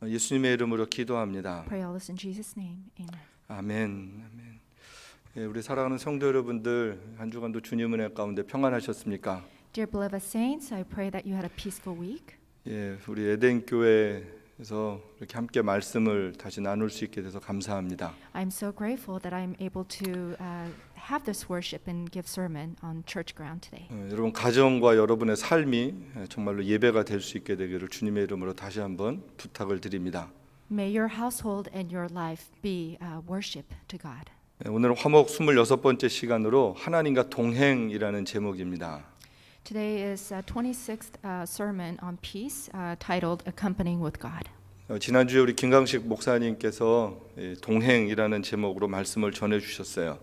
예수님의 이름으로 기도합니다. Pray all this in Jesus' name. Amen. 아멘. 아멘. 예, 우리 사랑하는 성도 여러분들 한 주간도 주님 은혜 가운데 평안하셨습니까? Dear beloved saints, I pray that you had a peaceful week. 예, 우리 에덴 교회에서 이렇게 함께 말씀을 다시 나눌 수 있게 돼서 감사합니다. I'm so grateful that I'm able to have this worship and give sermon on church ground today. 여러분 가정과 여러분의 삶이 정말로 예배가 될 수 있게 되기를 주님의 이름으로 다시 한번 부탁을 드립니다. May your household and your life be worship to God. 오늘 화목 26번째 시간으로 하나님과 동행이라는 제목입니다. Today is 26th sermon on peace titled Accompanying with God. 지난주에 우리 김강식 목사님께서 동행이라는 제목으로 말씀을 전해 주셨어요.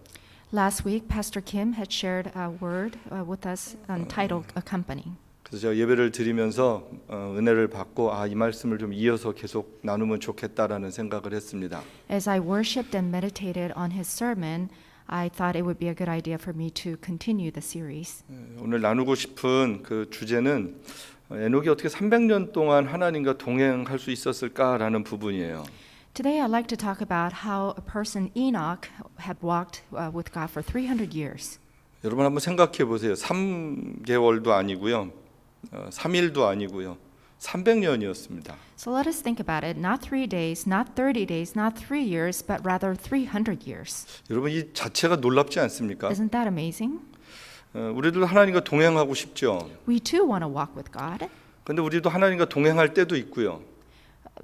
Last week, Pastor Kim had shared a word with us entitled Accompanying. 그래서 제가 예배를 드리면서 은혜를 받고 이 말씀을 좀 이어서 계속 나누면 좋겠다라는 생각을 했습니다. As I worshipped and meditated on his sermon, I thought it would be a good idea for me to continue the series. 오늘 나누고 싶은 그 주제는 에녹이 어떻게 300년 동안 하나님과 동행할 수 있었을까라는 부분이에요. Today I'd like to talk about how a person Enoch had walked with God for 300 years. 여러분 한번 생각해 보세요. 3개월도 아니고요. 3일도 아니고요. 300년이었습니다. So let us think about it. Not 3 days, not 30 days, not 3 years, but rather 300 years. 여러분 이 자체가 놀랍지 않습니까? Isn't that amazing? 우리도 하나님과 동행하고 싶죠. We too want to walk with God. 근데 우리도 하나님과 동행할 때도 있고요.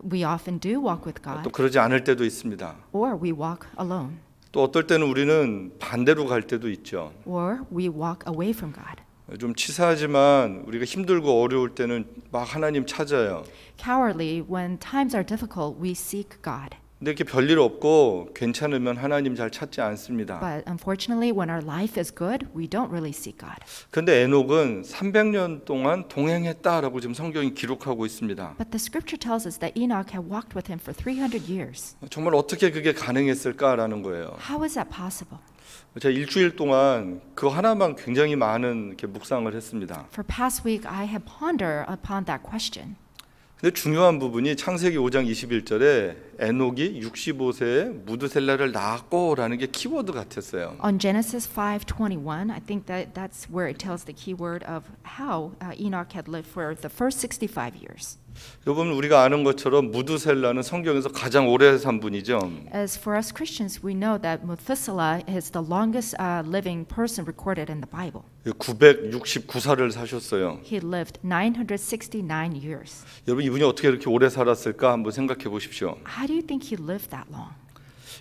We often do walk with 또 God, 그러지 않을 때도 있습니다. or we walk alone, 또 어떨 때는 우리는 반대로 갈 때도 있죠. or we walk away from God. 좀 치사하지만 우리가 힘들고 어려울 때는 막 하나님 찾아요. Cowardly, when times are difficult, we seek God. 근데 이렇게 별일 없고 괜찮으면 하나님 잘 찾지 않습니다. But unfortunately, when our life is good, we don't really seek God. 근데 에녹은 300년 동안 동행했다라고 지금 성경이 기록하고 있습니다. But the scripture tells us that Enoch had walked with him for 300 years. 정말 어떻게 그게 가능했을까라는 거예요. How is that possible? 제가 일주일 동안 그 하나만 굉장히 많은 이렇게 묵상을 했습니다. For past week, I have pondered upon that question. 근데 중요한 부분이 창세기 5장 21절에 에녹이 65세에 무드셀라를 낳았고라는 게 키워드 같았어요. On Genesis 5:21, I think that's where it tells the key word of how Enoch had lived for the first 65 years. 여러분 우리가 아는 것처럼 무드셀라는 성경에서 가장 오래 산 분이죠. As for us Christians, we know that Methuselah is the longest living person recorded in the Bible. 969살을 사셨어요. He lived 969 years. 여러분 이분이 어떻게 이렇게 오래 살았을까 한번 생각해 보십시오. How do you think he lived that long?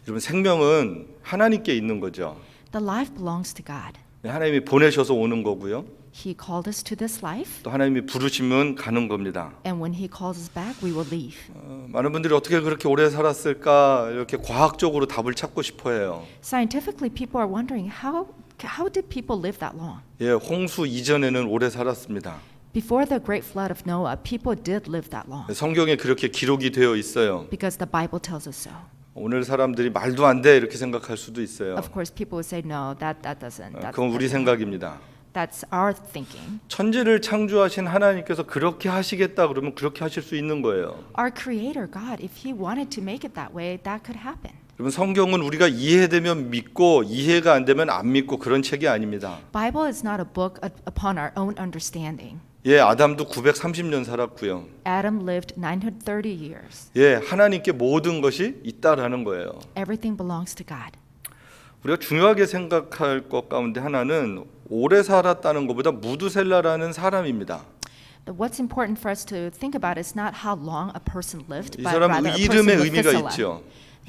여러분 생명은 하나님께 있는 거죠. The life belongs to God. 하나님이 보내셔서 오는 거고요. He called us to this life, 또 하나님이 부르시면 가는 겁니다. and when he calls us back, we will leave. 많은 분들이 어떻게 그렇게 오래 살았을까 이렇게 과학적으로 답을 찾고 싶어해요. Scientifically, people are wondering how did people live that long? 예, 홍수 이전에는 오래 살았습니다. Before the great flood of Noah, people did live that long 성경에 그렇게 기록이 되어 있어요. because the Bible tells us so. 오늘 사람들이 말도 안 돼 이렇게 생각할 수도 있어요. Of course, people would say no, that doesn't. 그건 우리 생각입니다. That's our thinking. 천지를 창조하신 하나님께서 그렇게 하시겠다 그러면 그렇게 하실 수 있는 거예요. Our Creator God, if He wanted to make it that way, that could happen. 여러분 성경은 우리가 이해되면 믿고 이해가 안 되면 안 믿고 그런 책이 아닙니다. Bible is not a book upon our own understanding. 예, 아담도 930년 살았고요. Adam lived 930 years. 예, 하나님께 모든 것이 있다라는 거예요. Everything belongs to God. 우리가 중요하게 생각할 것 가운데 하나는 오래 살았다는 것보다 무드셀라라는 사람입니다. What's important for us to think about is not how long a person lived, 이 but 사람 rather a 이름에 person 의미가 Methuselah. 있죠.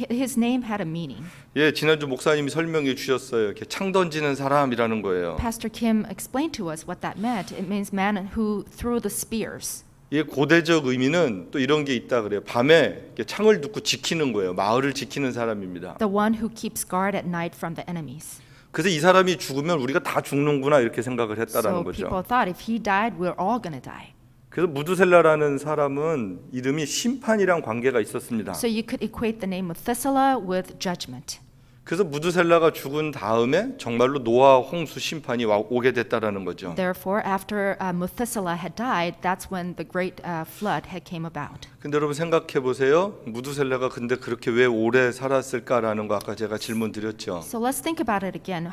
His name had a meaning. 예, 지난주 목사님이 설명해 주셨어요. 이렇게 창 던지는 사람이라는 거예요. Pastor Kim explained to us what that meant. It means man who threw the spears. 이 고대적 의미는 또 이런 게 있다 그래요. 밤에 이렇게 창을 두고 지키는 거예요. 마을을 지키는 사람입니다. The one who keeps guard at night from the enemies. 그래서 이 사람이 죽으면 우리가 다 죽는구나 이렇게 생각을 했다라는 So 거죠. people thought if he died, we're all going to die. 그래서 무드셀라라는 사람은 이름이 심판이랑 관계가 있었습니다. So you could equate the name Methuselah with judgment. 그래서 무드셀라가 죽은 다음에 정말로 노아 홍수 심판이 오게 됐다라는 거죠. Therefore, after Methuselah had died, that's when the great flood had came about. 근데 여러분 생각해 보세요. 무드셀라가 근데 그렇게 왜 오래 살았을까라는 거 아까 제가 질문 드렸죠. So let's think about it again.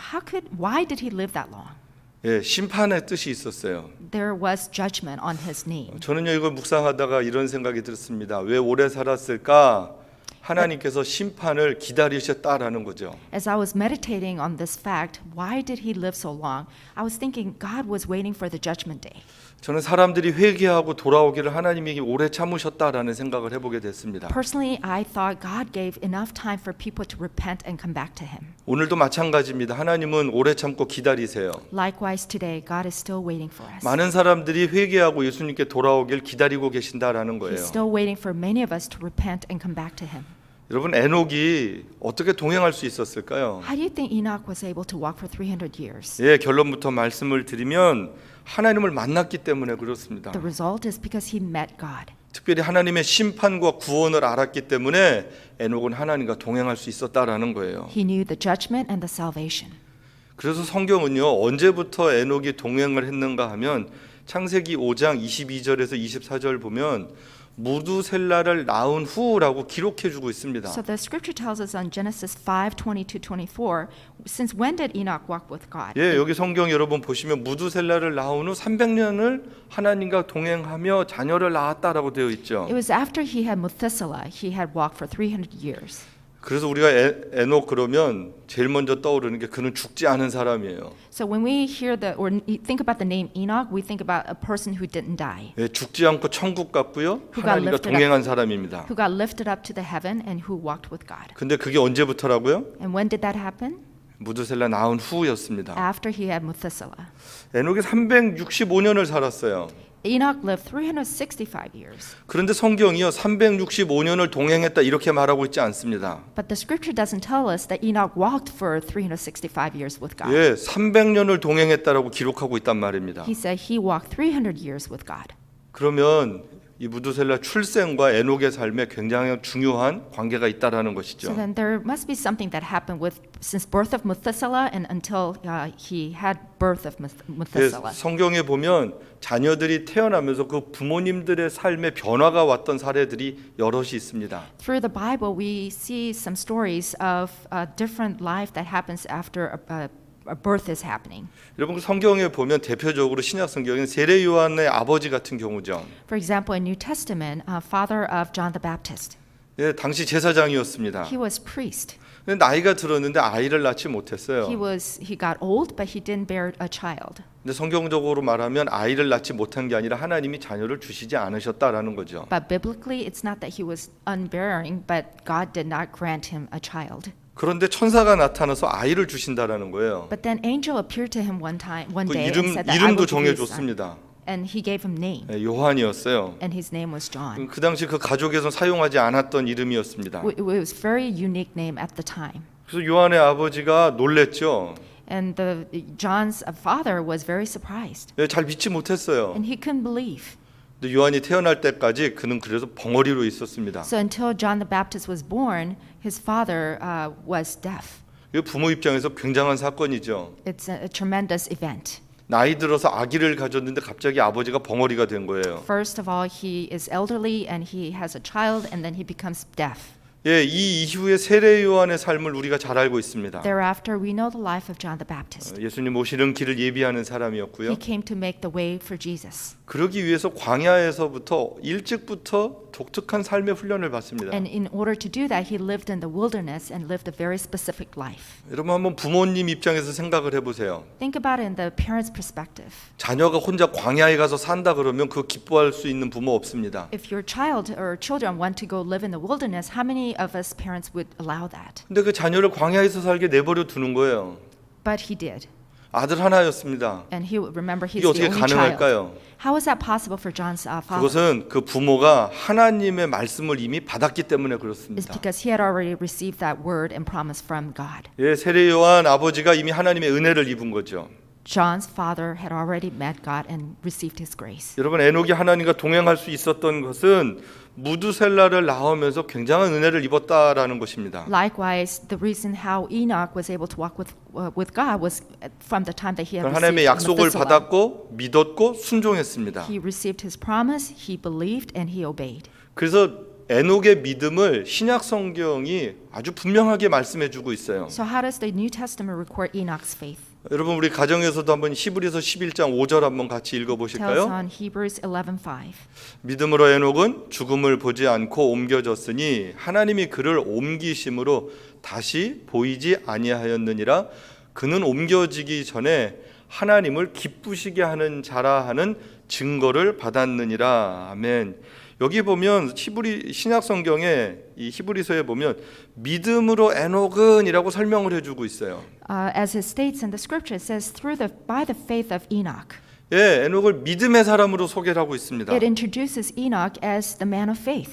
Why did he live that long? 예, 심판의 뜻이 있었어요. There was judgment on his name. 저는요 이걸 묵상하다가 이런 생각이 들었습니다. 왜 오래 살았을까? 하나님께서 심판을 기다리셨다라는 거죠. As I was meditating on this fact, why did he live so long? I was thinking God was waiting for the judgment day. 저는 사람들이 회개하고 돌아오기를 하나님이 오래 참으셨다라는 생각을 해보게 됐습니다. Personally, I thought God gave enough time for people to repent and come back to him. 오늘도 마찬가지입니다. 하나님은 오래 참고 기다리세요. Likewise today, God is still waiting for us. 많은 사람들이 회개하고 예수님께 돌아오길 기다리고 계신다라는 거예요. He's still waiting for many of us to repent and come back to him. 여러분 에녹이 어떻게 동행할 수 있었을까요? How do you think Enoch was able to walk for 300 years? 예, 결론부터 말씀을 드리면 하나님을 만났기 때문에 그렇습니다. The result is because he met God. 특별히 하나님의 심판과 구원을 알았기 때문에 에녹은 하나님과 동행할 수 있었다라는 거예요. He knew the judgment and the salvation. 그래서 성경은요 언제부터 에녹이 동행을 했는가 하면 창세기 5장 22절에서 24절 보면 무두셀라를 낳은 후라고 기록해 주고 있습니다. So the scripture tells us on Genesis 5:22-24, since when did Enoch walk with God? 예, 여기 성경 여러분 보시면 무두셀라를 낳은 후 300년을 하나님과 동행하며 자녀를 낳았다라고 되어 있죠. It was after he had Methuselah, he had walked for 300 years. 그래서 우리가 에녹 그러면 제일 먼저 떠오르는 게 그는 죽지 않은 사람이에요. So when we hear or think about the name Enoch, we think about a person who didn't die, 예, 죽지 않고 천국 갔고요. Who got 하나님과 lifted up. 동행한 사람입니다. who got lifted up to the heaven and who walked with God. 근데 그게 언제부터라고요? And when did that happen? 무두셀라 낳은 후였습니다. After he had Methuselah. 에녹이 365년을 살았어요. Enoch lived 365 years. 그런데 성경이요 365년을 동행했다 이렇게 말하고 있지 않습니다. But the scripture doesn't tell us that Enoch walked for 365 years with God. 예, 300년을 동행했다라고 기록하고 있단 말입니다. He said he walked 300 years with God. 그러면 이 무두셀라 출생과 에녹의 삶에 굉장히 중요한 관계가 있다라는 So 것이죠. then there must be something that happened since birth of Methuselah and until he had birth of 예, Methuselah. 성경에 보면 자녀들이 태어나면서 그 부모님들의 삶에 변화가 왔던 사례들이 여럿이 있습니다. Through the Bible, we see some stories of a different life that happens after a birth is happening. 여러분 성경에 보면 대표적으로 신약 성경은 세례 요한의 아버지 같은 경우죠. For example, in New Testament, father of John the Baptist, 예, 당시 제사장이었습니다. he was priest. 근데 나이가 들었는데 아이를 낳지 못했어요. He got old, but he didn't bear a child. 근데 성경적으로 말하면 아이를 낳지 못한 게 아니라 하나님이 자녀를 주시지 않으셨다라는 거죠. But biblically, it's not that he was unbearing, but God did not grant him a child. 그런데 천사가 나타나서 아이를 주신다라는 거예요. But then angel appeared to him one 그 day and said that I will 이름도 give you a son. 정해줬습니다. And he gave him name, 예, 요한이었어요. and his name was John. 그 당시 그 가족에서 사용하지 않았던 이름이었습니다. It was a very unique name at the time. 그래서 요한의 아버지가 놀랬죠. And John's father was very surprised, 예, 잘 믿지 못했어요. and he couldn't believe. 근데 요한이 태어날 때까지 그는 그래서 벙어리로 있었습니다. So until John the Baptist was born, his father was deaf. 이 부모 입장에서 굉장한 사건이죠. It's a tremendous event. 나이 들어서 아기를 가졌는데 갑자기 아버지가 벙어리가 된 거예요. First of all, he is elderly and he has a child, and then he becomes deaf. 예, 이 이후에 세례 요한의 삶을 우리가 잘 알고 있습니다. Thereafter, we know the life of John the Baptist. 예수님 오시는 길을 예비하는 사람이었고요. He came to make the way for Jesus. 그러기 위해서 광야에서부터 일찍부터 독특한 삶의 훈련을 받습니다. And in order to do that, he lived in the wilderness and lived a very specific life. 여러분 한번 부모님 입장에서 생각을 해보세요. Think about it in the parent's perspective. 자녀가 혼자 광야에 가서 산다 그러면 그 기뻐할 수 있는 부모 없습니다. If your child or children want to go live in the wilderness, how many of us parents would allow that? 근데 그 자녀를 광야에서 살게 내버려 두는 거예요. But he did. 아들 하나였습니다. And remember, he's 이게 the 어떻게 only child. 가능할까요? How is that possible for John's father? 그것은 그 부모가 하나님의 말씀을 이미 받았기 때문에 It's 그렇습니다. because he had already received that word and promise from God. 예, 세례 요한 아버지가 이미 하나님의 은혜를 입은 거죠. John's father had already met God and received his grace. 여러분 에녹이 하나님과 동행할 수 있었던 것은 무두셀라를 낳으면서 굉장한 은혜를 입었다라는 것입니다. Likewise, the reason how Enoch was able to walk with God was from the time that he had 하나님의 received 약속을 Methuselah. 받았고 믿었고 순종했습니다. He received his promise, he believed, and he obeyed. 그래서 에녹의 믿음을 신약 성경이 아주 분명하게 말씀해 주고 있어요. So how does the New Testament record Enoch's faith? 여러분 우리 가정에서도 한번 히브리서 11장 5절 한번 같이 읽어 Tells 보실까요? on Hebrews 11:5. 믿음으로 에녹은 죽음을 보지 않고 옮겨졌으니 하나님이 그를 옮기심으로 다시 보이지 아니하였느니라. 그는 옮겨지기 전에 하나님을 기쁘시게 하는 자라 하는 증거를 받았느니라. 아멘. 여기 보면 히브리 신약 성경에 이 히브리서에 보면 믿음으로 에녹은이라고 설명을 해주고 있어요. As it states in the scripture, it says by the faith of Enoch. 예, 에녹을 믿음의 사람으로 소개를 하고 있습니다. It introduces Enoch as the man of faith.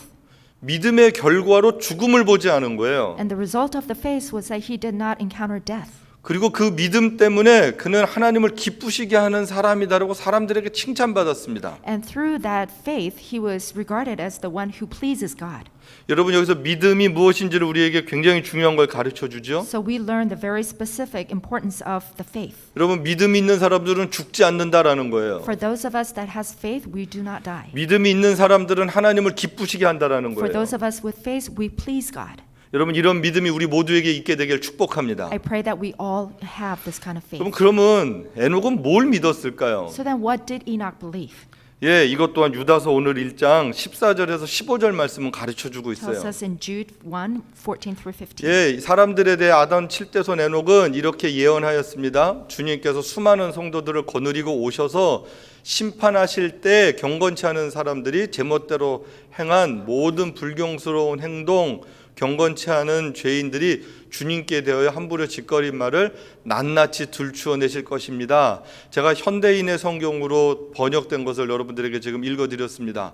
믿음의 결과로 죽음을 보지 않은 거예요. And the result of the faith was that he did not encounter death. 그리고 그 믿음 때문에 그는 하나님을 기쁘시게 하는 사람이다라고 사람들에게 칭찬받았습니다. And through that faith, he was regarded as the one who pleases God. 여러분 여기서 믿음이 무엇인지를 우리에게 굉장히 중요한 걸 가르쳐 주죠. So we learn the very specific importance of the faith. 여러분 믿음이 있는 사람들은 죽지 않는다라는 거예요. For those of us that has faith, we do not die. 믿음이 있는 사람들은 하나님을 기쁘시게 한다라는 For 거예요. those of us with faith, we please God. 여러분 이런 믿음이 우리 모두에게 있게 되길 축복합니다. I pray that we all have this kind of faith. 그러면 에녹은 뭘 믿었을까요? So then what did Enoch believe? 예, 이것 또한 유다서 오늘 1장 14절에서 15절 말씀은 가르쳐 주고 Tells 있어요. us in Jude 1:14 through 15. 예, 사람들에 대해 아담 7대손 에녹은 이렇게 예언하였습니다. 주님께서 수많은 성도들을 거느리고 오셔서 심판하실 때 경건치 않은 사람들이 제멋대로 행한 모든 불경스러운 행동, 경건치 않은 죄인들이 주님께 대하여 함부로 짓거린 말을 낱낱이 들추어내실 것입니다. 제가 현대인의 성경으로 번역된 것을 여러분들에게 지금 읽어드렸습니다.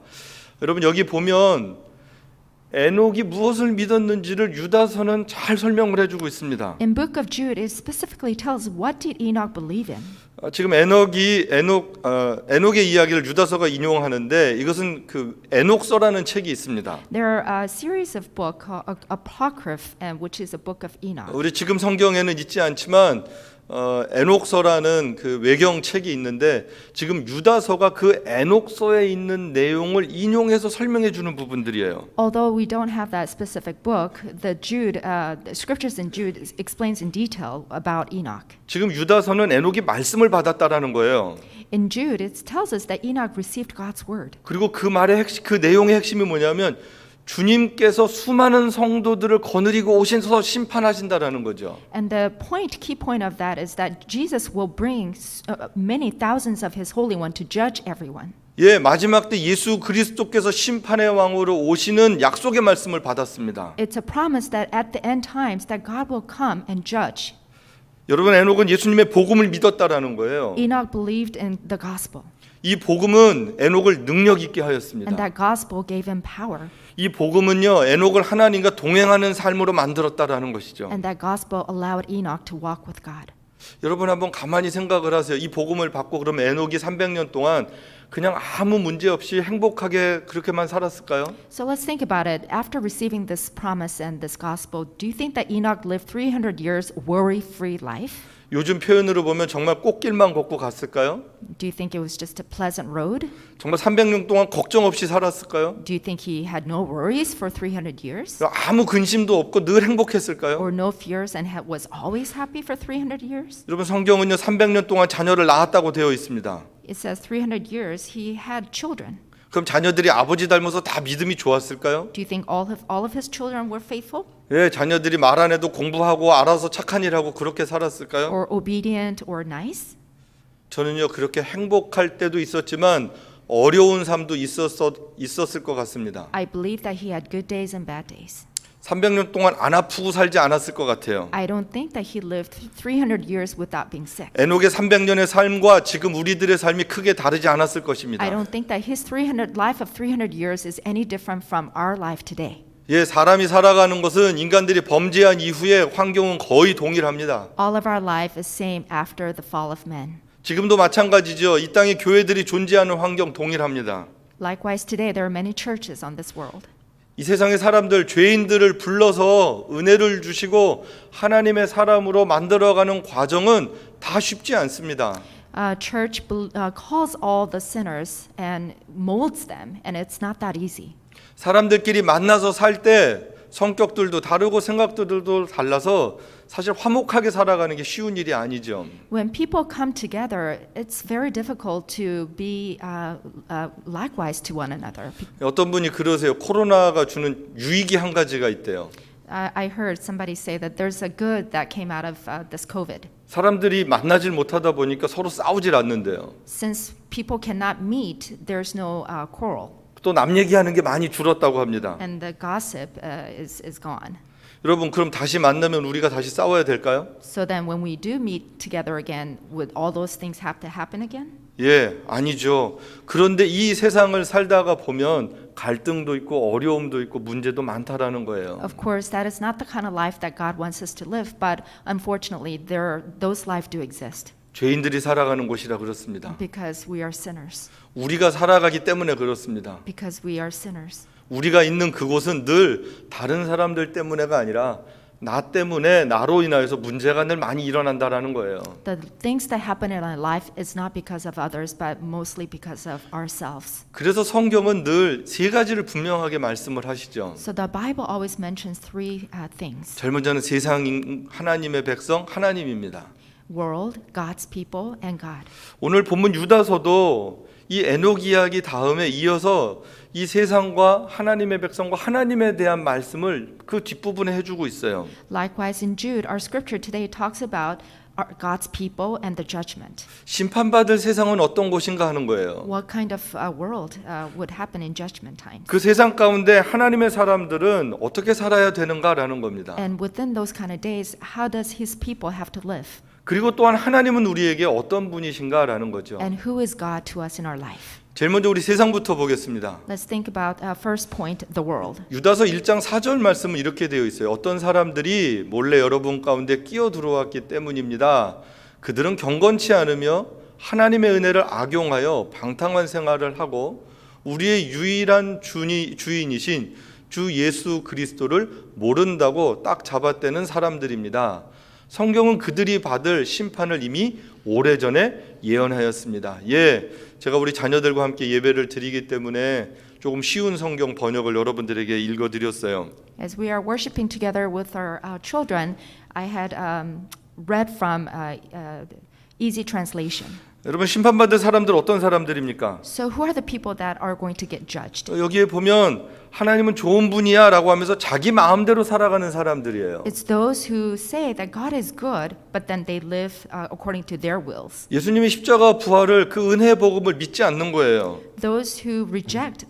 여러분 여기 보면 에녹이 무엇을 믿었는지를 유다서는 잘 설명을 해주고 있습니다. In Book of Jude, it specifically tells what did Enoch believe in. 지금 에녹의 이야기를 유다서가 인용하는데 이것은 그 에녹서라는 책이 있습니다. There are a series of book called Apocryph, which is a book of Enoch. 우리 지금 성경에는 있지 않지만 에녹서라는 그 외경 책이 있는데 지금 유다서가 그 에녹서에 있는 내용을 인용해서 설명해 주는 부분들이에요. Although we don't have that specific book, the scriptures in Jude explains in detail about Enoch. 지금 유다서는 에녹이 말씀을 받았다라는 거예요. In Jude, it tells us that Enoch received God's word. 그리고 그 말의 그 내용의 핵심이 뭐냐면 주님께서 수많은 성도들을 거느리고 오셔서 심판하신다라는 거죠. And the key point of that is that Jesus will bring many thousands of his holy one to judge everyone. 예, 마지막 때 예수 그리스도께서 심판의 왕으로 오시는 약속의 말씀을 받았습니다. It's a promise that at the end times that God will come and judge. 여러분 에녹은 예수님의 복음을 믿었다라는 거예요. Enoch believed in the gospel. 이 복음은 에녹을 능력 있게 And 하였습니다. that gospel gave him power. 이 복음은요 에녹을 하나님과 동행하는 삶으로 만들었다라는 것이죠. And that gospel allowed Enoch to walk with God. 여러분 한번 가만히 생각을 하세요. 이 복음을 받고 그럼 에녹이 300년 동안 그냥 아무 문제 없이 행복하게 그렇게만 살았을까요? So let's think about it. After receiving this promise and this gospel, do you think that Enoch lived 300 years worry-free life? 요즘 표현으로 보면 정말 꽃길만 걷고 갔을까요? Do you think it was just a pleasant road? 정말 300년 동안 걱정 없이 살았을까요? Do you think he had no worries for 300 years? 아무 근심도 없고 늘 행복했을까요? Or no fears and was always happy for 300 years? 여러분 성경은요 300년 동안 자녀를 낳았다고 되어 있습니다. It says 300 years he had children. 그럼 자녀들이 아버지 닮아서 다 믿음이 좋았을까요? Do you think all of his children were faithful? 예, 자녀들이 말 안 해도 공부하고 알아서 착한 일하고 그렇게 살았을까요? Or obedient or nice? 저는요 그렇게 행복할 때도 있었지만 어려운 삶도 있었을 것 같습니다. I believe that he had good days and bad days. 300년 동안 안 아프고 살지 않았을 것 같아요. I don't think that he lived 300 years without being sick. 에녹의 300년의 삶과 지금 우리들의 삶이 크게 다르지 않았을 것입니다. I don't think that his life of 300 years is any different from our life today. 예, 사람이 살아가는 것은 인간들이 범죄한 이후에 환경은 거의 동일합니다. All of our life is same after the fall of man. 지금도 마찬가지죠. 이 땅에 교회들이 존재하는 환경 동일합니다. Likewise, today there are many churches on this world. 이 세상의 사람들, 죄인들을 불러서 은혜를 주시고 하나님의 사람으로 만들어가는 과정은 다 쉽지 않습니다. Church calls all the sinners and molds them, and it's not that easy. 사람들끼리 만나서 살 때 성격들도 다르고 생각들도 달라서 사실 화목하게 살아가는 게 쉬운 일이 아니죠. When people come together, it's very difficult to be likewise to one another. 어떤 분이 그러세요. 코로나가 주는 유익이 한 가지가 있대요. I heard somebody say that there's a good that came out of this COVID. 사람들이 만나질 못하다 보니까 서로 싸우질 않는데요. Since people cannot meet, there's no quarrel, 또 남 얘기하는 게 많이 줄었다고 합니다. and the gossip is gone. 여러분 그럼 다시 만나면 우리가 다시 싸워야 될까요? So then when we do meet together again, would all those things have to happen again? 예, 아니죠. 그런데 이 세상을 살다가 보면 갈등도 있고 어려움도 있고 문제도 많다라는 거예요. Of course, that is not the kind of life that God wants us to live, but unfortunately, those lives do exist 죄인들이 살아가는 곳이라 그렇습니다. because we are sinners. 우리가 살아가기 때문에 그렇습니다. Because we are sinners. 우리가 있는 그곳은 늘 다른 사람들 때문에가 아니라 나 때문에 나로 인하여서 문제가 늘 많이 일어난다라는 거예요. The things that happen in our life is not because of others, but mostly because of ourselves. 그래서 성경은 늘 세 가지를 분명하게 말씀을 하시죠. So the Bible always mentions three things: 제일 먼저는 세상 하나님의 백성 하나님입니다. world, God's people, and God. 오늘 본문 유다서도 이 에녹 이야기 다음에 이어서 이 세상과 하나님의 백성과 하나님에 대한 말씀을 그 뒷부분에 해주고 있어요. Likewise, in Jude, our scripture today talks about God's people and the judgment. 심판받을 세상은 어떤 곳인가 하는 거예요. What kind of world would happen in judgment time? 그 세상 가운데 하나님의 사람들은 어떻게 살아야 되는가라는 겁니다. And within those kind of days, how does His people have to live? 그리고 또한 하나님은 우리에게 어떤 분이신가라는 거죠. And who is God to us in our life? 제일 먼저 우리 세상부터 보겠습니다. Let's think about first point, the world. 유다서 1장 4절 말씀은 이렇게 되어 있어요. 어떤 사람들이 몰래 여러분 가운데 끼어 들어왔기 때문입니다. 그들은 경건치 않으며 하나님의 은혜를 악용하여 방탕한 생활을 하고 우리의 유일한 주인이신 주 예수 그리스도를 모른다고 딱 잡아떼는 사람들입니다. 성경은 그들이 받을 심판을 이미 오래전에 예언하였습니다. 예, 제가 우리 자녀들과 함께 예배를 드리기 때문에 조금 쉬운 성경 번역을 여러분들에게 읽어드렸어요. As we are worshiping together with our children, I had read from easy translation. 여러분 심판받을 사람들 어떤 사람들입니까? So who are the people that are going to get judged? 여기에 보면 하나님은 좋은 분이야 라고 하면서 자기 마음대로 살아가는 사람들이에요. It's those who say that God is good, but then they live according to their wills. 예수님이 십자가 부활을 그 은혜의 복음을 믿지 않는 거예요. Those who reject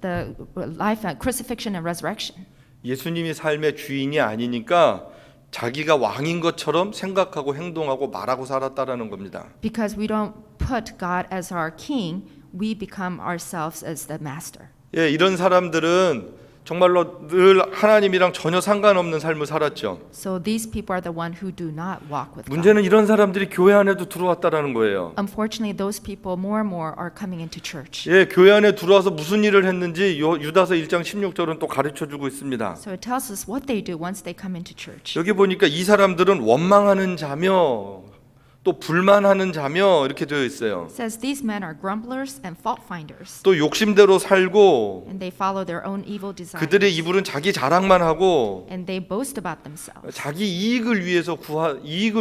the life, crucifixion and resurrection. 예수님이 삶의 주인이 아니니까 자기가 왕인 것처럼 생각하고 행동하고 말하고 살았다라는 겁니다. Because we don't put God as our king, we become ourselves as the master. 예, 이런 사람들은 정말로 늘 하나님이랑 전혀 상관없는 삶을 살았죠. So these people are the one who do not walk with God. 문제는 이런 사람들이 교회 안에도 들어왔다라는 거예요. Unfortunately, those people more and more are coming into church. 예, 교회 안에 들어와서 무슨 일을 했는지 유다서 1장 16절은 또 가르쳐 주고 있습니다. So it tells us what they do once they come into church. 여기 보니까 이 사람들은 원망하는 자며 또 불만하는 자며 이렇게 되어 있어요. It says these men are grumblers and fault finders, 또 욕심대로 살고 and they follow their own evil desires, 그들의 입으로는 자기 자랑만 하고 and they boast about themselves 자기 이익을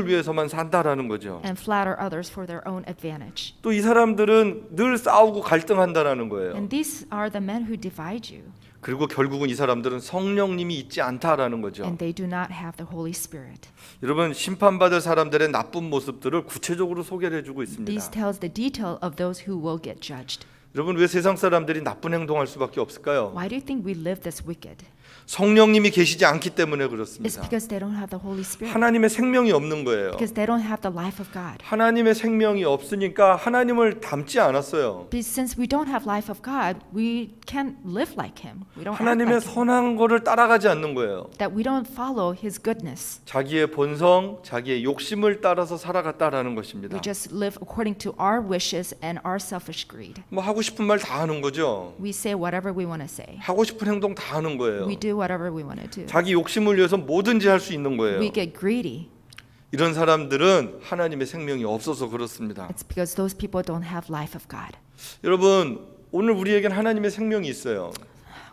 위해서만 산다라는 거죠. and flatter others for their own advantage. 또 이 사람들은 늘 싸우고 갈등한다라는 거예요. And these are the men who divide you, 그리고 결국은 이 사람들은 성령님이 있지 않다라는 거죠. and they do not have the Holy Spirit. 여러분 심판받을 사람들의 나쁜 모습들을 구체적으로 소개를 해주고 있습니다. These tells the detail of those who will get judged. 여러분 왜 세상 사람들이 나쁜 행동할 수밖에 없을까요? Why do you think we live this wicked? 성령님이 계시지 않기 때문에 It's 그렇습니다. because they don't have the Holy Spirit. 하나님의 생명이 없는 거예요. Because they don't have the life of God. 하나님의 생명이 없으니까 하나님을 닮지 않았어요. Since we don't have life of God, we can't live like Him. We don't act 하나님의 like Him. 선한 거를 따라가지 않는 거예요. That we don't follow His goodness. 자기의 본성, 자기의 욕심을 따라서 살아갔다라는 것입니다. We just live according to our wishes and our selfish greed. 뭐 하고 싶은 말 다 하는 거죠. We say whatever we want to say. 하고 싶은 행동 다 하는 거예요. We do whatever we want to do. 자기 욕심을 위해서 뭐든지 할 수 있는 거예요. We get greedy. 이런 사람들은 하나님의 생명이 없어서 그렇습니다. It's because those people don't have life of God. 여러분, 오늘 우리에겐 하나님의 생명이 있어요.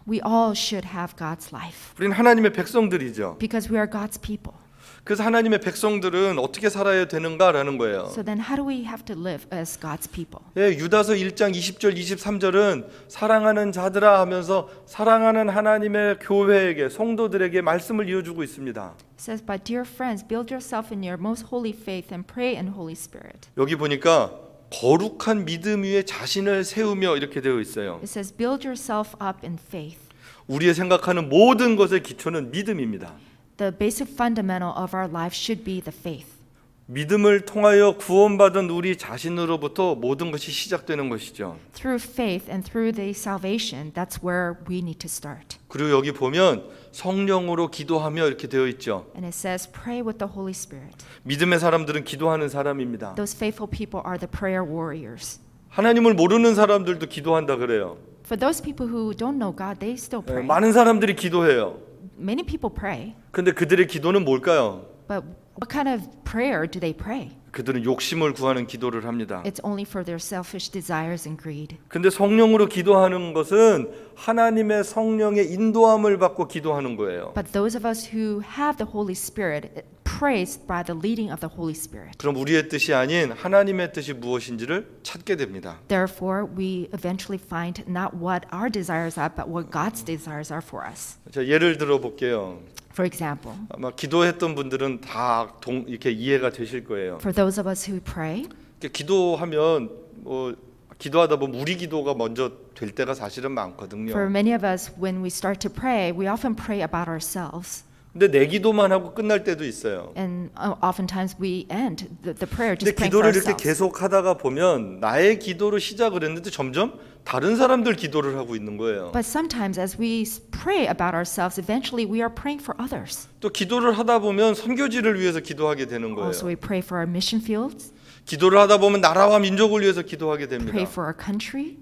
We all should have God's life 우리는 하나님의 백성들이죠. because we are God's people. 그래서 하나님의 백성들은 어떻게 살아야 되는가라는 거예요. So then how do we have to live as God's people? 예, 유다서 1장 20절 23절은 사랑하는 자들아 하면서 사랑하는 하나님의 교회에게 성도들에게 말씀을 이어주고 있습니다. It says, "But dear friends, build yourself in your most holy faith and pray in Holy Spirit." 여기 보니까 거룩한 믿음 위에 자신을 세우며 이렇게 되어 있어요. It says, "Build yourself up in faith." 우리의 생각하는 모든 것의 기초는 믿음입니다. The basic fundamental of our life should be the faith. 믿음을 통하여 구원받은 우리 자신으로부터 모든 것이 시작되는 것이죠. Through faith and through the salvation, that's where we need to start. 그리고 여기 보면 성령으로 기도하며 이렇게 되어 있죠. And it says, "Pray with the Holy Spirit." 믿음의 사람들은 기도하는 사람입니다. Those faithful people are the prayer warriors. 하나님을 모르는 사람들도 기도한다 그래요. For those people who don't know God, they still pray. 많은 사람들이 기도해요. Many people pray, 근데 그들의 기도는 뭘까요? but what kind of prayer do they pray? 그들은 욕심을 구하는 기도를 합니다. It's only for their selfish desires and greed. 근데 성령으로 기도하는 것은 하나님의 성령의 인도함을 받고 기도하는 거예요. But those of us who have the Holy Spirit prays by the leading of the Holy Spirit. 그럼 우리의 뜻이 아닌 하나님의 뜻이 무엇인지를 찾게 됩니다. Therefore, we eventually find not what our desires are, but what God's desires are for us. 자, 예를 들어 볼게요. For example, 아마 기도했던 분들은 다 이렇게 이해가 되실 거예요. for those of us who pray, 이렇게 기도하면 뭐 기도하다 보면 우리 기도가 먼저 될 때가 사실은 많거든요. for many of us, when we start to pray, we often pray about ourselves. 근데 내 기도만 하고 끝날 때도 있어요. And oftentimes we end the prayer 근데 just praying for 기도를 이렇게 ourselves. 계속 하다가 보면 나의 기도로 시작을 했는데 점점 다른 사람들 기도를 하고 있는 거예요. But sometimes as we pray about ourselves, eventually we are praying for others. 또 기도를 하다 보면 선교지를 위해서 기도하게 되는 거예요. Also, we pray for our mission fields, 기도를 하다 보면 나라와 민족을 위해서 기도하게 됩니다. pray for our country,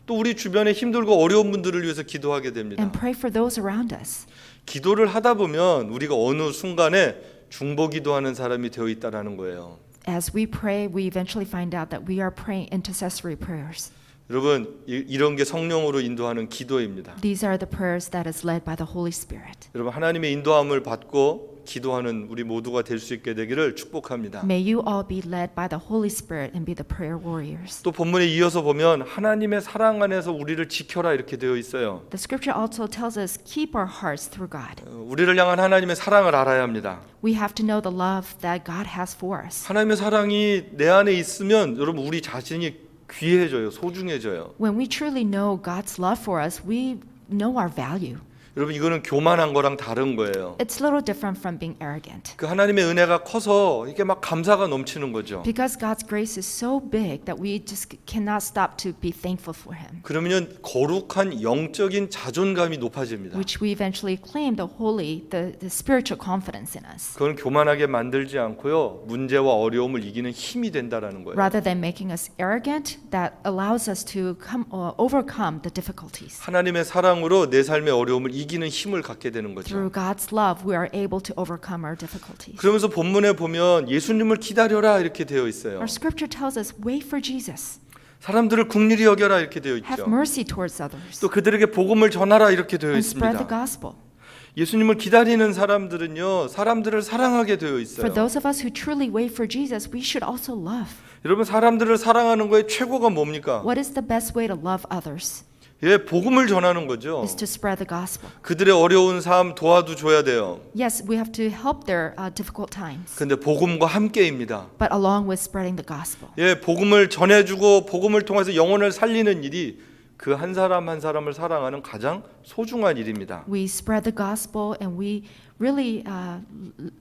또 우리 주변에 힘들고 어려운 분들을 위해서 기도하게 됩니다. and pray for those around us. 기도를 하다 보면 우리가 어느 순간에 중보 기도하는 사람이 되어 있다라는 거예요. As we pray, we eventually find out that we are praying intercessory prayers. 여러분 이런 게 성령으로 인도하는 기도입니다. These are the prayers that is led by the Holy Spirit. 여러분 하나님의 인도함을 받고 기도하는 우리 모두가 될 수 있게 되기를 축복합니다. May you all be led by the Holy Spirit and be the prayer warriors. 또 본문에 이어서 보면 하나님의 사랑 안에서 우리를 지켜라 이렇게 되어 있어요. The scripture also tells us, keep our hearts through God. 우리를 향한 하나님의 사랑을 알아야 합니다. We have to know the love that God has for us. 하나님의 사랑이 내 안에 있으면 여러분 우리 자신이 귀해져요. 소중해져요. When we truly know God's love for us, we know our value. 여러분 이거는 교만한 거랑 다른 거예요. It's a little different from being arrogant. 그 하나님의 은혜가 커서 이게 막 감사가 넘치는 거죠. Because God's grace is so big that we just cannot stop to be thankful for Him. 그러면 거룩한 영적인 자존감이 높아집니다. Which we eventually claim the holy, the spiritual confidence in us. 그건 교만하게 만들지 않고요. 문제와 어려움을 이기는 힘이 된다라는 거예요. Rather than making us arrogant, that allows us to overcome the difficulties. 하나님의 사랑으로 내 삶의 어려움을 이기는 힘을 갖게 되는 거죠. Through God's love, we are able to overcome our difficulties. 그러면서 본문에 보면 예수님을 기다려라 이렇게 되어 있어요. Our scripture tells us, wait for Jesus. 사람들을 국률이 여겨라 이렇게 되어 Have 있죠. mercy towards others. 또 그들에게 복음을 전하라 이렇게 되어 And spread the 있습니다. gospel. 예수님을 기다리는 사람들은요, 사람들을 사랑하게 되어 For 있어요. those of us who truly wait for Jesus, we should also love. 여러분 사람들을 사랑하는 거의 최고가 뭡니까? What is the best way to love others? 예, 복음을 전하는 거죠. Is to spread the gospel. 그들의 어려운 삶 도와줘야 돼요. Yes, we have to help their difficult times, 근데 복음과 함께입니다. but along with spreading the gospel. 예, 복음을 전해주고 복음을 통해서 영혼을 살리는 일이 그 한 사람 한 사람을 사랑하는 가장 소중한 일입니다. We spread the gospel and we really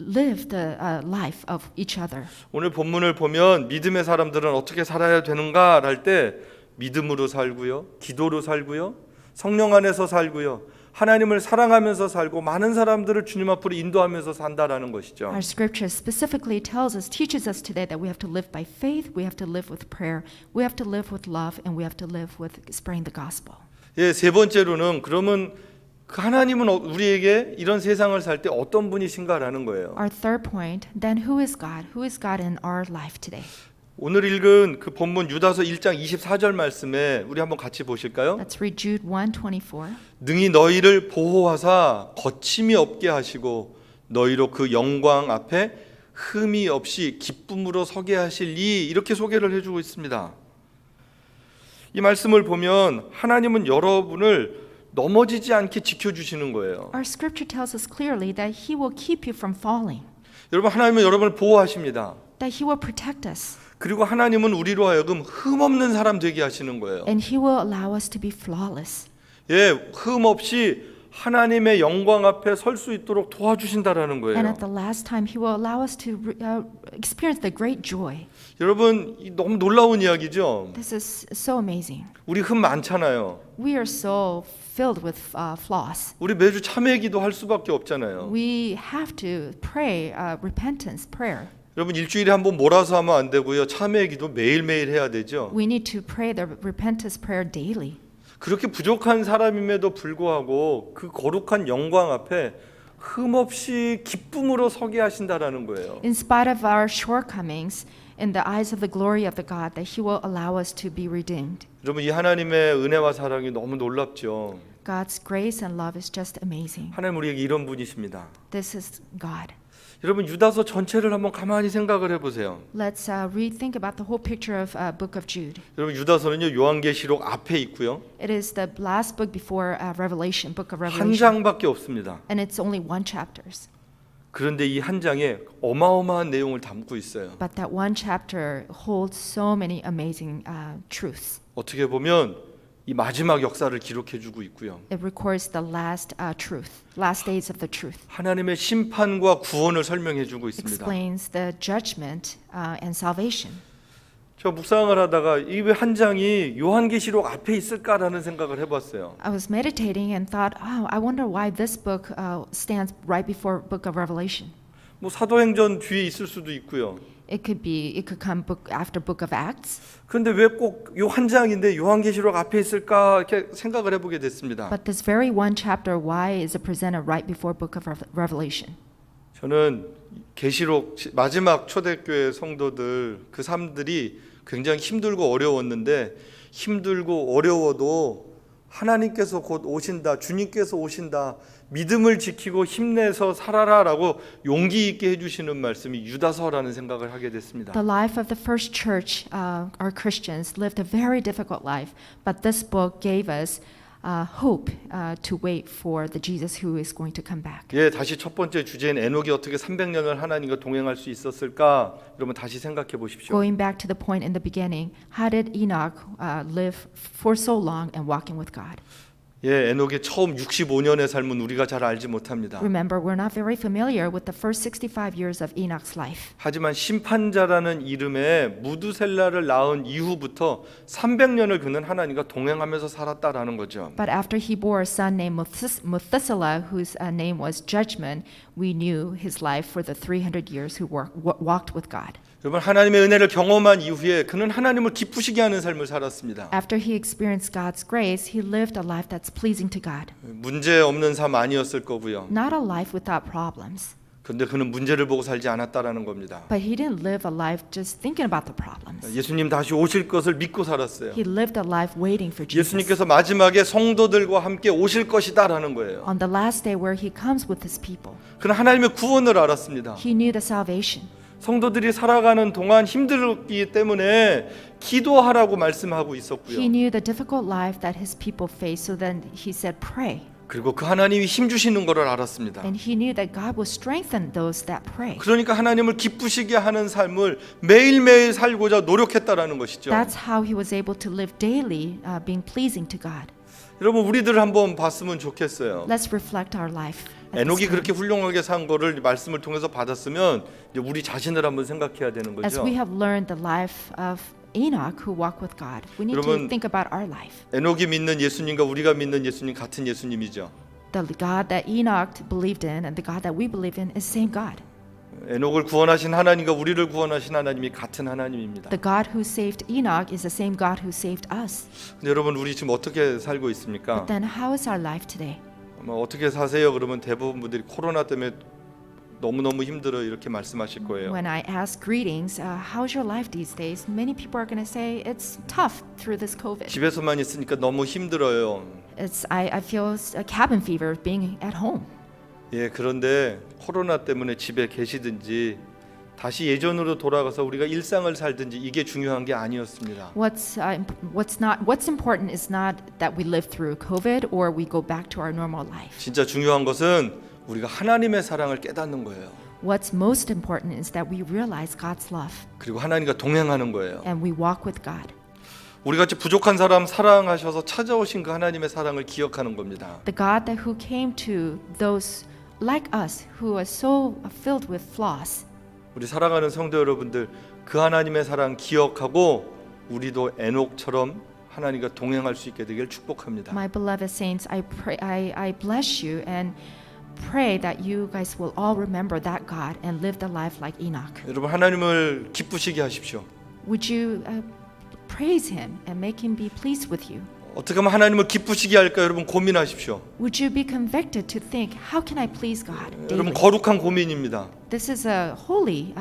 live the life of each other. 오늘 본문을 보면 믿음의 사람들은 어떻게 살아야 되는가 할 때 믿음으로 살고요, 기도로 살고요, 성령 안에서 살고요, 하나님을 사랑하면서 살고 많은 사람들을 주님 앞으로 인도하면서 산다라는 것이죠. Our scripture specifically teaches us today that we have to live by faith, we have to live with prayer, we have to live with love, and we have to live with spreading the gospel. 예, 세 번째로는 그러면 그 하나님은 우리에게 이런 세상을 살 때 어떤 분이신가라는 거예요. Our third point, then who is God? Who is God in our life today? 오늘 읽은 그 본문 유다서 1장 24절 말씀에 우리 한번 같이 보실까요? Let's read Jude 1:24. 능히 너희를 보호하사 거침이 없게 하시고 너희로 그 영광 앞에 흠이 없이 기쁨으로 서게 하실리, 이렇게 소개를 해주고 있습니다. 이 말씀을 보면 하나님은 여러분을 넘어지지 않게 지켜주시는 거예요. Our scripture tells us clearly that he will keep you from falling, 여러분, 하나님은 여러분을 보호하십니다. that he will protect us, 그리고 하나님은 우리로 하여금 흠 없는 사람 되게 하시는 거예요. and he will allow us to be flawless. 예, 흠 없이 하나님의 영광 앞에 설 수 있도록 도와주신다라는 And 거예요. at the last time, he will allow us to experience the great joy. 여러분, 너무 놀라운 이야기죠. This is so amazing. 우리 흠 많잖아요. We are so filled with flaws. 우리 매주 참회기도 할 수밖에 없잖아요. We have to pray repentance prayer. 여러분, 일주일에 한 번 몰아서 하면 안 되고요. 참회기도 매일매일 해야 되죠. We need to pray the repentance prayer daily. 그렇게 부족한 사람임에도 불구하고 그 거룩한 영광 앞에 흠 없이 기쁨으로 서게 하신다라는 거예요. In spite of our shortcomings, in the eyes of the glory of the God, that he will allow us to be redeemed. 여러분, 이 하나님의 은혜와 사랑이 너무 놀랍죠. God's grace and love is just amazing. 하나님 우리에게 이런 분이십니다. This is God. 여러분, 유다서 전체를 한번 가만히 생각을 해보세요. Let's rethink about the whole picture of Book of Jude. 여러분, 유다서는요 요한계시록 앞에 있고요. It is the last book before Revelation, Book of 한 Revelation, 장밖에 없습니다. and it's only one chapters. 그런데 이 한 장에 어마어마한 내용을 담고 있어요. But that one chapter holds so many amazing truths. 어떻게 보면 이 마지막 역사를 기록해주고 있고요. It records the last last days of the truth. 하나님의 심판과 구원을 설명해주고 있습니다. Explains the judgment and salvation. 저 묵상을 하다가 이 왜 한 장이 요한계시록 앞에 있을까라는 생각을 해봤어요. I was meditating and thought, oh, I wonder why this book stands right before Book of Revelation. 뭐 사도행전 뒤에 있을 수도 있고요. It could come book after Book of Acts. 그런데 왜 꼭 요 한 장인데 요한계시록 앞에 있을까 이렇게 생각을 해보게 됐습니다. But this very one chapter, why is it presented right before Book of Revelation? 저는 계시록 마지막 초대교회 성도들 그 삶들이 굉장히 힘들고 어려웠는데 힘들고 어려워도 하나님께서 곧 오신다, 주님께서 오신다, 믿음을 지키고 힘내서 살아라라고 용기 있게 해주시는 말씀이 유다서라는 생각을 하게 됐습니다. The life of the first church, our Christians, lived a very difficult life, but this book gave us hope to wait for the Jesus who is going to come back. 예, 다시 첫 번째 주제인 에녹이 어떻게 300년을 하나님과 동행할 수 있었을까? 여러분 다시 생각해 보십시오. Going back to the point in the beginning, how did Enoch live for so long and walking with God? 예, 에녹의 처음 65년의 삶은 우리가 잘 알지 못합니다. Remember, we're not very familiar with the first 65 years of Enoch's life. 하지만 심판자라는 이름의 무두셀라를 낳은 이후부터 300년을 그는 하나님과 동행하면서 살았다라는 거죠. But after he bore a son named Methuselah, whose name was Judgment, we knew his life for the 300 years who walked with God. 여러분, 하나님의 은혜를 경험한 이후에 그는 하나님을 기쁘시게 하는 삶을 살았습니다. After he experienced God's grace, he lived a life that's pleasing to God. 문제 없는 삶 아니었을 거고요. Not a life without problems. 그런데 그는 문제를 보고 살지 않았다라는 겁니다. But he didn't live a life just thinking about the problems. 예수님 다시 오실 것을 믿고 살았어요. He lived a life waiting for Jesus. 예수님께서 마지막에 성도들과 함께 오실 것이다라는 거예요. On the last day where he comes with his people, 그는 하나님의 구원을 알았습니다. he knew the salvation. 성도들이 살아가는 동안 힘들기 때문에 기도하라고 말씀하고 있었고요. He knew the difficult life that his people faced, so then he said, pray. 그리고 그 하나님이 힘 주시는 것을 알았습니다. And he knew that God will strengthen those that pray. 그러니까 하나님을 기쁘시게 하는 삶을 매일매일 살고자 노력했다라는 것이죠. That's how he was able to live daily, being pleasing to God. 여러분 우리들 한번 봤으면 좋겠어요. Let's reflect our life. at this 에녹이 time. 그렇게 훌륭하게 산 거를 말씀을 통해서 받았으면 이제 우리 자신을 한번 생각해야 되는 As 거죠. we have learned the life of Enoch who walked with God, we need to 여러분, think about our life. 에녹이 믿는 예수님과 우리가 믿는 예수님 같은 예수님이죠. The God that Enoch believed in and the God that we believe in is same God. 에녹을 구원하신 하나님과 우리를 구원하신 하나님이 같은 하나님입니다. The God who saved Enoch is the same God who saved us. 근데 여러분 우리 지금 어떻게 살고 있습니까? But then how is our life today? 어떻게 사세요? 그러면 대부분 분들이 코로나 때문에 너무너무 힘들어 이렇게 말씀하실 거예요. When I ask greetings, how's your life these days? Many people are going to say it's tough through this COVID. 집에서만 있으니까 너무 힘들어요. I feel a cabin fever being at home. 예, 그런데 코로나 때문에 집에 계시든지 다시 예전으로 돌아가서 우리가 일상을 살든지 이게 중요한 게 아니었습니다. What's important is not that we live through COVID or we go back to our normal life. 진짜 중요한 것은 우리가 하나님의 사랑을 깨닫는 거예요. What's most important is that we realize God's love 그리고 하나님과 동행하는 거예요. and we walk with God. 우리 같이 부족한 사람 사랑하셔서 찾아오신 그 하나님의 사랑을 기억하는 겁니다. The God that who came to those like us who are so filled with flaws. 우리 사랑하는 성도 여러분들 그 하나님의 사랑 기억하고 우리도 에녹처럼 하나님과 동행할 수 있게 되길 축복합니다. My beloved saints, I bless you and pray that you guys will all remember that God and live the life like Enoch. 여러분 하나님을 기쁘시게 하십시오. Would you praise him and make him be pleased with you? 어떻게 하면 하나님을 기쁘시게 할까 여러분 고민하십시오. Would you be convicted to think, how can I please God 여러분 daily? 거룩한 고민입니다. This is a holy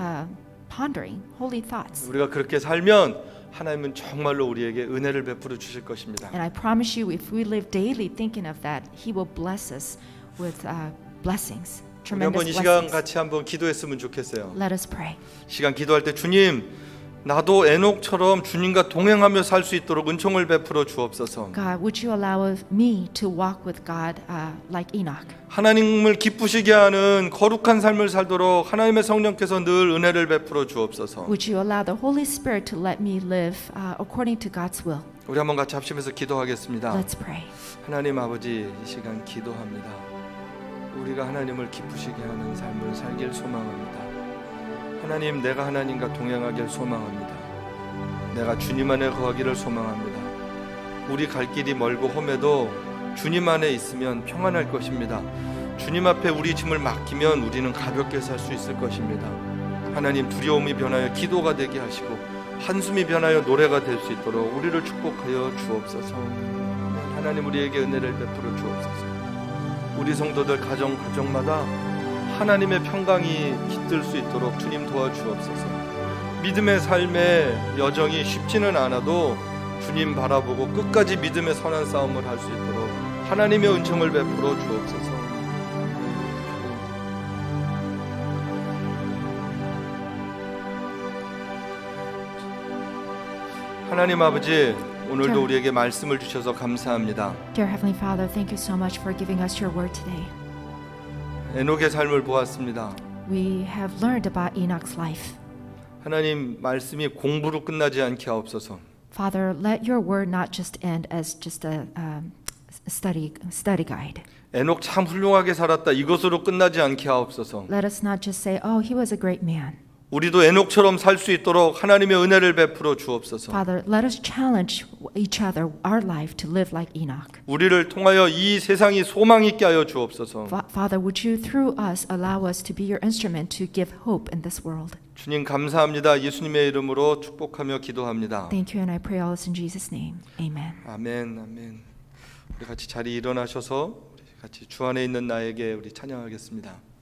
pondering, holy thoughts. 우리가 그렇게 살면 하나님은 정말로 우리에게 은혜를 베풀어 주실 것입니다. And I promise you, if we live daily thinking of that, He will bless us with blessings, 우리 한번 tremendous 이 시간 blessings. 같이 한번 기도했으면 좋겠어요. Let us pray. 시간 기도할 때 주님 나도 에녹처럼 주님과 동행하며 살 수 있도록 은총을 베풀어 주옵소서. God, would you allow me to walk with God like Enoch? 하나님을 기쁘시게 하는 거룩한 삶을 살도록 하나님의 성령께서 늘 은혜를 베풀어 주옵소서. Would you allow the Holy Spirit to let me live according to God's will? 우리 한번 같이 합심해서 기도하겠습니다. Let's pray. 하나님 아버지 이 시간 기도합니다. 우리가 하나님을 기쁘시게 하는 삶을 살길 소망합니다. 하나님 내가 하나님과 동행하길 소망합니다. 내가 주님 안에 거하기를 소망합니다. 우리 갈 길이 멀고 험해도 주님 안에 있으면 평안할 것입니다. 주님 앞에 우리 짐을 맡기면 우리는 가볍게 살 수 있을 것입니다. 하나님 두려움이 변하여 기도가 되게 하시고 한숨이 변하여 노래가 될 수 있도록 우리를 축복하여 주옵소서. 하나님 우리에게 은혜를 베풀어 주옵소서. 우리 성도들 가정마다 하나님의 평강이 깃들 수 있도록 주님 도와주옵소서. 믿음의 삶의 여정이 쉽지는 않아도 주님 바라보고 끝까지 믿음의 선한 싸움을 할 수 있도록 하나님의 은총을 베풀어 주옵소서. 하나님 아버지 오늘도 우리에게 말씀을 주셔서 감사합니다. Dear Heavenly Father, thank you so much for giving us your word today. 에녹의 삶을 보았습니다. We have learned about Enoch's life. 하나님 말씀이 공부로 끝나지 않게 하옵소서. Father, let your word not just end as just a study guide. 에녹 참 훌륭하게 살았다 이것으로 끝나지 않게 하옵소서. Let us not just say, oh, he was a great man. 우리도 에녹처럼 살 수 있도록 하나님의 은혜를 베풀어 주옵소서. Father, let us challenge each other, our life, to live like Enoch. 우리를 통하여 이 세상이 소망 있게 하여 주옵소서. Father, would you through us allow us to be your instrument to give hope in this world? 주님 감사합니다. 예수님의 이름으로 축복하며 기도합니다. Thank you, and I pray all this in Jesus' name. Amen. 아멘, 아멘. 우리 같이 자리 일어나셔서 우리 같이 주 안에 있는 나에게 우리 찬양하겠습니다.